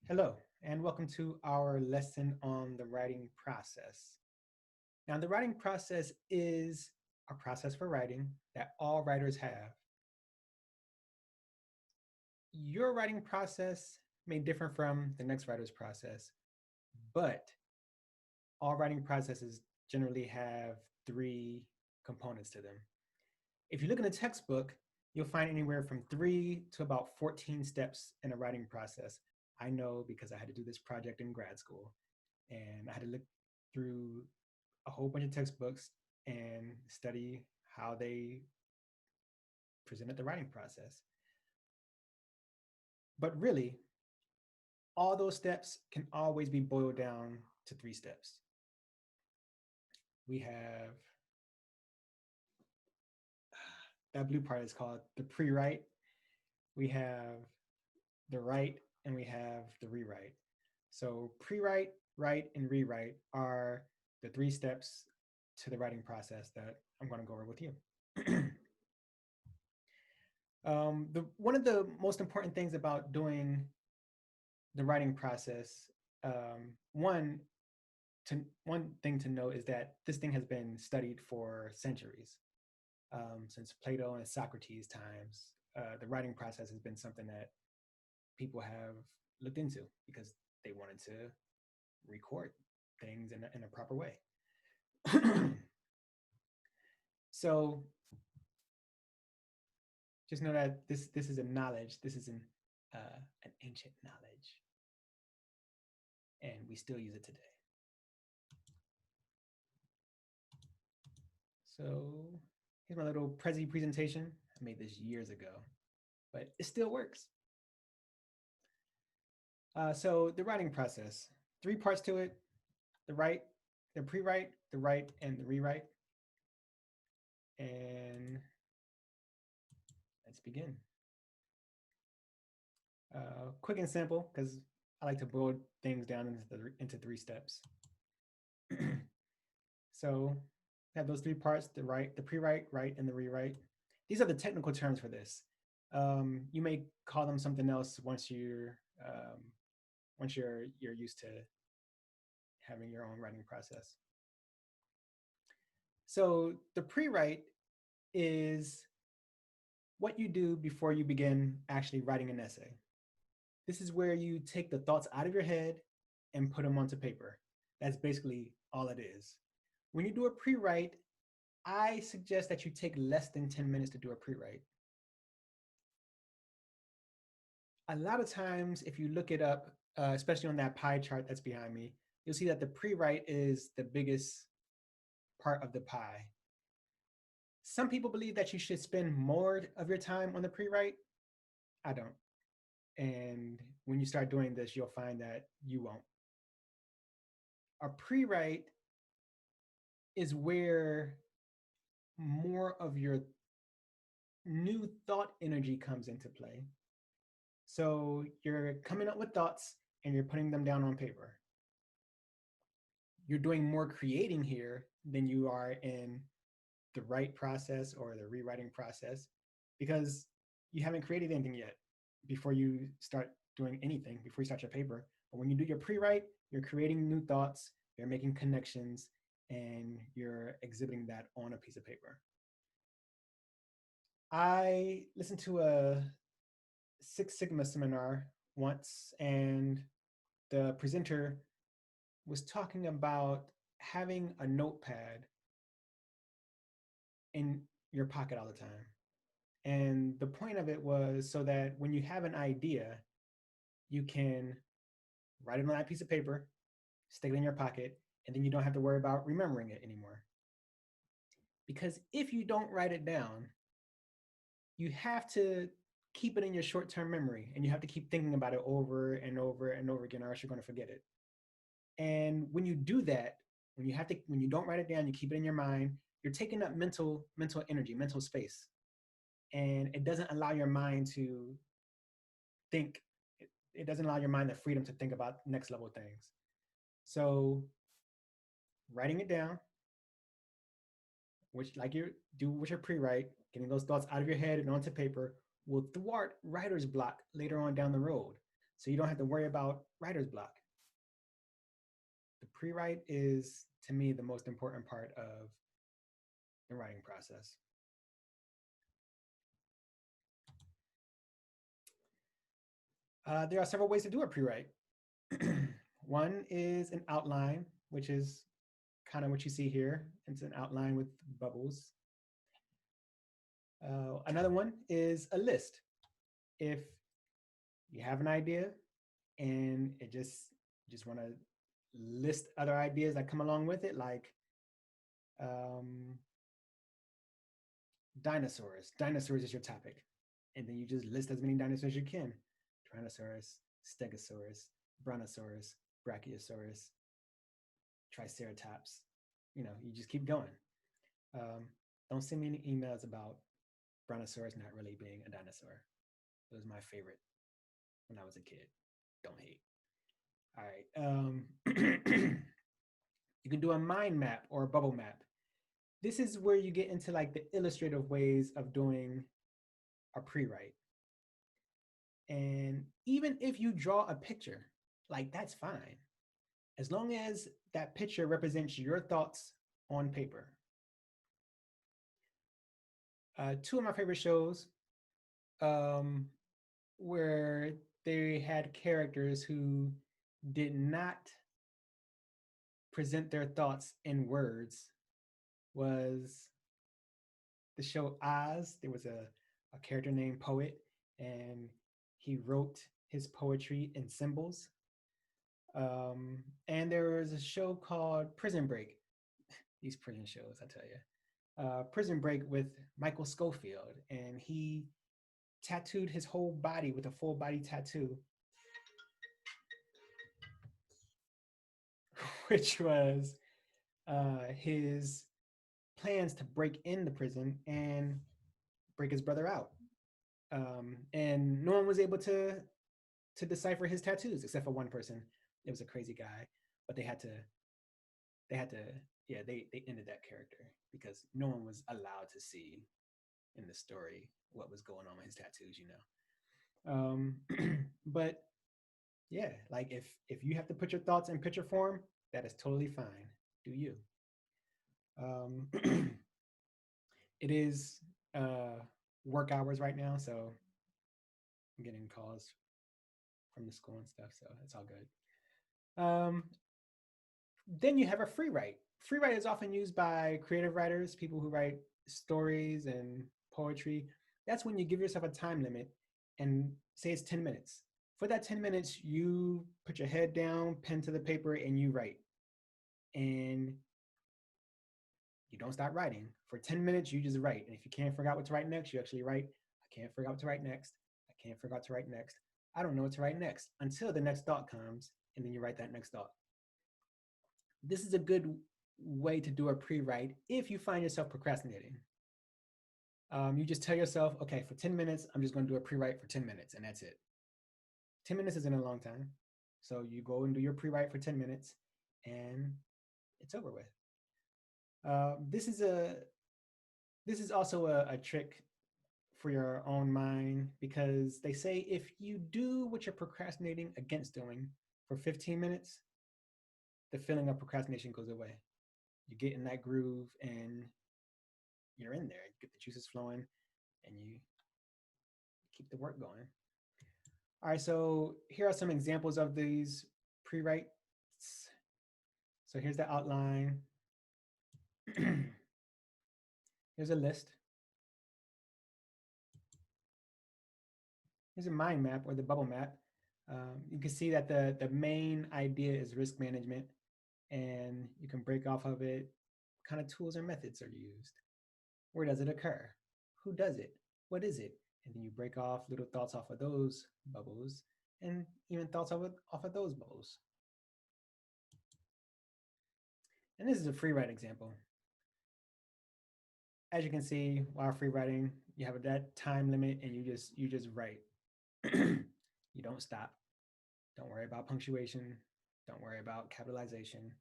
Hello, and welcome to our lesson on the writing process. Now, the writing process is a process for writing that all writers have. Your writing process may differ from the next writer's process, but all writing processes generally have three components to them. If you look in a textbook, you'll find anywhere from 3 to about 14 steps in a writing process. I know because I had to do this project in grad school and I had to look through a whole bunch of textbooks and study how they presented the writing process. But really, all those steps can always be boiled down to 3 steps. We have that blue part is called the pre-write. We have the write, and we have the rewrite. So pre-write, write, and rewrite are the 3 steps to the writing process that I'm going to go over with you. One of the most important things about doing the writing process, one one thing to note is that this thing has been studied for centuries, since Plato and Socrates' times. The writing process has been something that people have looked into because they wanted to record things in a proper way. So just know that this is a knowledge. This is an ancient knowledge, and we still use it today. So here's my little Prezi presentation. I made this years ago, but it still works. So the writing process, 3 parts to it: the write, the pre-write, the write, and the rewrite. And let's begin. Quick and simple, because I like to boil things down into 3 steps. So I have those 3 parts: the write, the pre-write, write, and the rewrite. These are the technical terms for this. You may call them something else once you're used to having your own writing process. So the pre-write is what you do before you begin actually writing an essay. This is where you take the thoughts out of your head and put them onto paper. That's basically all it is. When you do a pre-write, I suggest that you take less than 10 minutes to do a pre-write. A lot of times, if you look it up, especially on that pie chart that's behind me, you'll see that the pre-write is the biggest part of the pie. Some people believe that you should spend more of your time on the pre-write. I don't. And when you start doing this, you'll find that you won't. A pre-write is where more of your new thought energy comes into play. So you're coming up with thoughts and you're putting them down on paper. You're doing more creating here than you are in the write process or the rewriting process, because you haven't created anything yet before you start doing anything, before you start your paper. But when you do your pre-write, you're creating new thoughts, you're making connections, and you're exhibiting that on a piece of paper. I listened to a Six Sigma seminar once, and the presenter was talking about having a notepad in your pocket all the time. And the point of it was so that when you have an idea, you can write it on that piece of paper, stick it in your pocket, and then you don't have to worry about remembering it anymore. Because if you don't write it down, you have to keep it in your short-term memory, and you have to keep thinking about it over and over and over again, or else you're going to forget it. And when you do that, when you don't write it down, you keep it in your mind, you're taking up mental energy, mental space. And it doesn't allow your mind to think. It doesn't allow your mind the freedom to think about next level things. So writing it down, which like you do with your pre-write, getting those thoughts out of your head and onto paper, will thwart writer's block later on down the road. so you don't have to worry about writer's block. The pre-write is, to me, the most important part of the writing process. There are several ways to do a pre-write. One is an outline, which is kind of what you see here. It's an outline with bubbles. Another one is a list. If you have an idea and it just want to list other ideas that come along with it, like dinosaurs. Dinosaurs is your topic. And then you just list as many dinosaurs as you can. Tyrannosaurus, Stegosaurus, Brontosaurus, Brachiosaurus, Triceratops. You know, you just keep going. Don't send me any emails about Brontosaurus not really being a dinosaur. It was my favorite when I was a kid. Don't hate. All right. You can do a mind map or a bubble map. This is where you get into like the illustrative ways of doing a pre-write. And even if you draw a picture, like that's fine. As long as that picture represents your thoughts on paper. Two of my favorite shows where they had characters who did not present their thoughts in words was the show Oz. There was a character named Poet, and he wrote his poetry in symbols. And there was a show called Prison Break. These prison shows, I tell you. Prison Break with Michael Scofield, and he tattooed his whole body with a full body tattoo, which was his plans to break in the prison and break his brother out. And no one was able to decipher his tattoos except for one person. It was a crazy guy, but they ended that character because no one was allowed to see in the story what was going on with his tattoos, you know. But yeah, like if you have to put your thoughts in picture form, that is totally fine. Do you? It is work hours right now, so I'm getting calls from the school and stuff, so it's all good. Then you have a free write. Free write is often used by creative writers, people who write stories and poetry. That's when you give yourself a time limit and say it's 10 minutes. For that 10 minutes, you put your head down, pen to the paper, and you write. And you don't stop writing. For 10 minutes, you just write. And if you can't figure out what to write next, you actually write, I can't figure out what to write next. I can't figure out what to write next. I don't know what to write next, until the next thought comes, and then you write that next thought. This is a good way to do a pre-write if you find yourself procrastinating. You just tell yourself, okay, for 10 minutes, I'm just going to do a pre-write for 10 minutes, and that's it. 10 minutes isn't a long time. So you go and do your pre-write for 10 minutes, and it's over with. This is also a trick for your own mind, because they say if you do what you're procrastinating against doing for 15 minutes, the feeling of procrastination goes away. You get in that groove and you're in there. You get the juices flowing and you keep the work going. All right, so here are some examples of these pre-writes. So here's the outline. Here's a list. Here's a mind map or the bubble map. You can see that the main idea is risk management, and you can break off of it. What kind of tools or methods are used? Where does it occur? Who does it? What is it? And then you break off little thoughts off of those bubbles, and even thoughts off of those bubbles. And this is a free write example. As you can see, while free writing, you have that time limit, and you just write. You don't stop. Don't worry about punctuation. Don't worry about capitalization.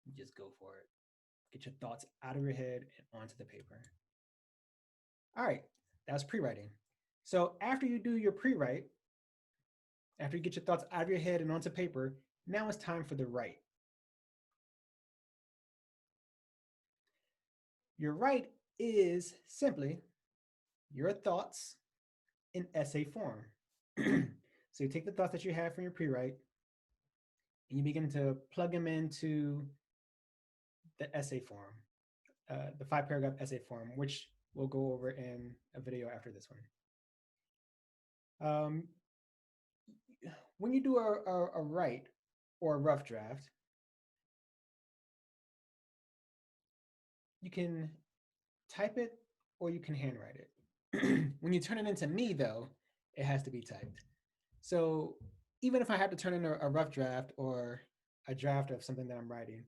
You just go for it. Get your thoughts out of your head and onto the paper. All right, that's pre-writing. So after you do your pre-write, After you get your thoughts out of your head and onto paper, now it's time for the write. Your write is simply your thoughts in essay form. So you take the thoughts that you have from your pre-write and you begin to plug them into the essay form, the 5 paragraph essay form, which we'll go over in a video after this one. When you do a write or a rough draft, you can type it or you can handwrite it. When you turn it into me, though, it has to be typed. So even if I have to turn in a rough draft or a draft of something that I'm writing,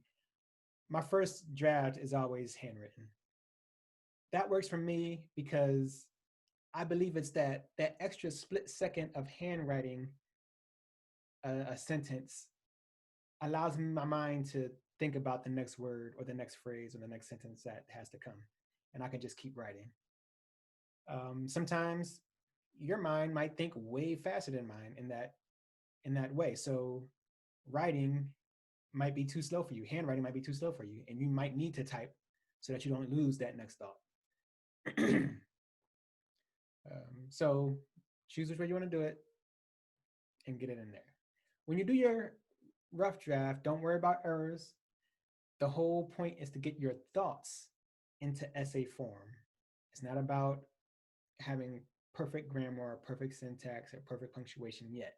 my first draft is always handwritten. That works for me because I believe it's that extra split second of handwriting a sentence allows my mind to think about the next word or the next phrase or the next sentence that has to come, and I can just keep writing. Sometimes your mind might think way faster than mine in that way. So writing might be too slow for you. Handwriting might be too slow for you, and you might need to type so that you don't lose that next thought. So choose which way you want to do it and get it in there. When you do your rough draft, don't worry about errors. The whole point is to get your thoughts into essay form. It's not about having perfect grammar or perfect syntax or perfect punctuation yet.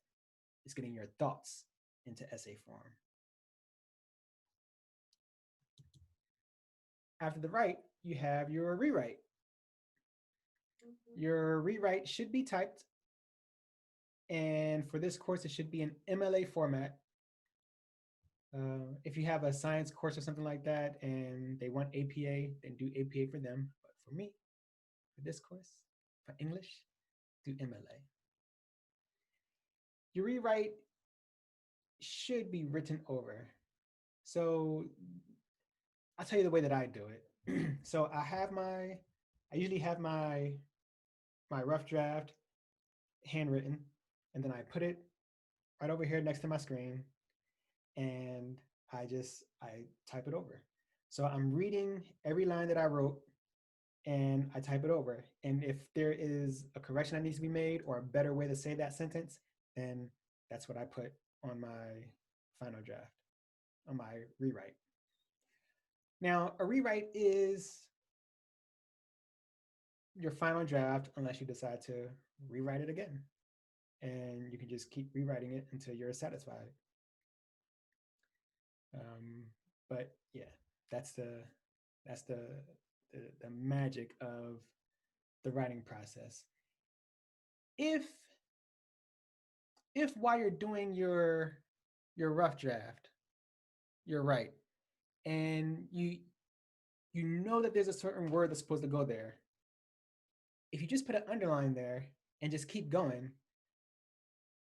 It's getting your thoughts into essay form. After the write, you have your rewrite. Your rewrite should be typed. And for this course, it should be in MLA format. If you have a science course or something like that and they want APA, then do APA for them. But for me, for this course, for English, do MLA. Your rewrite should be written over. So I'll tell you the way that I do it. So I usually have my rough draft handwritten, and then I put it right over here next to my screen, and I type it over. So I'm reading every line that I wrote and I type it over. And if there is a correction that needs to be made or a better way to say that sentence, then that's what I put on my final draft, on my rewrite. Now, a rewrite is your final draft unless you decide to rewrite it again. And you can just keep rewriting it until you're satisfied. But yeah, that's the magic of the writing process. If while you're doing your rough draft, you're right, and you know that there's a certain word that's supposed to go there, if you just put an underline there and just keep going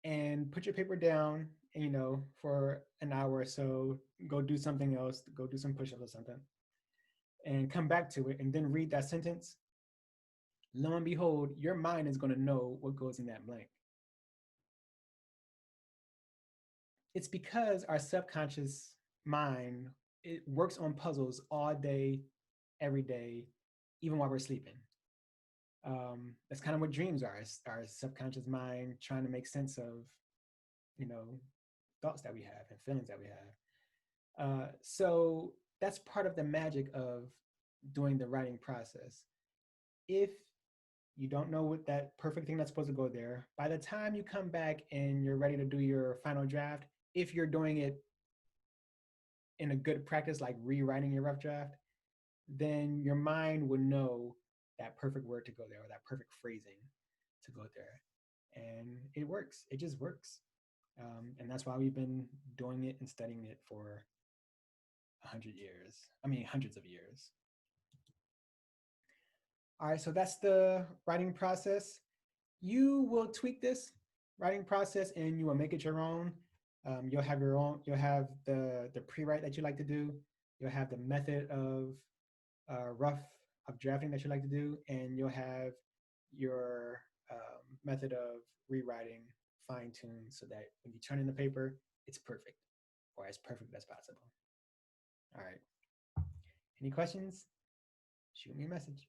and put your paper down and for an hour or so, go do something else, go do some push-ups or something, and come back to it and then read that sentence, lo and behold, your mind is going to know what goes in that blank. It's because our subconscious mind, it works on puzzles all day, every day, even while we're sleeping. That's kind of what dreams are. It's our subconscious mind trying to make sense of, thoughts that we have and feelings that we have. So that's part of the magic of doing the writing process. If you don't know what that perfect thing that's supposed to go there, by the time you come back and you're ready to do your final draft, if you're doing it in a good practice, like rewriting your rough draft, then your mind will know that perfect word to go there or that perfect phrasing to go there. And it works. It just works. And that's why we've been doing it and studying it for 100 years. I mean, hundreds of years. All right, so that's the writing process. You will tweak this writing process and you will make it your own. You'll have your own, you'll have the pre-write that you like to do. You'll have the method of rough of drafting that you like to do, and you'll have your method of rewriting fine tuned so that when you turn in the paper, it's perfect or as perfect as possible. All right. Any questions? Shoot me a message.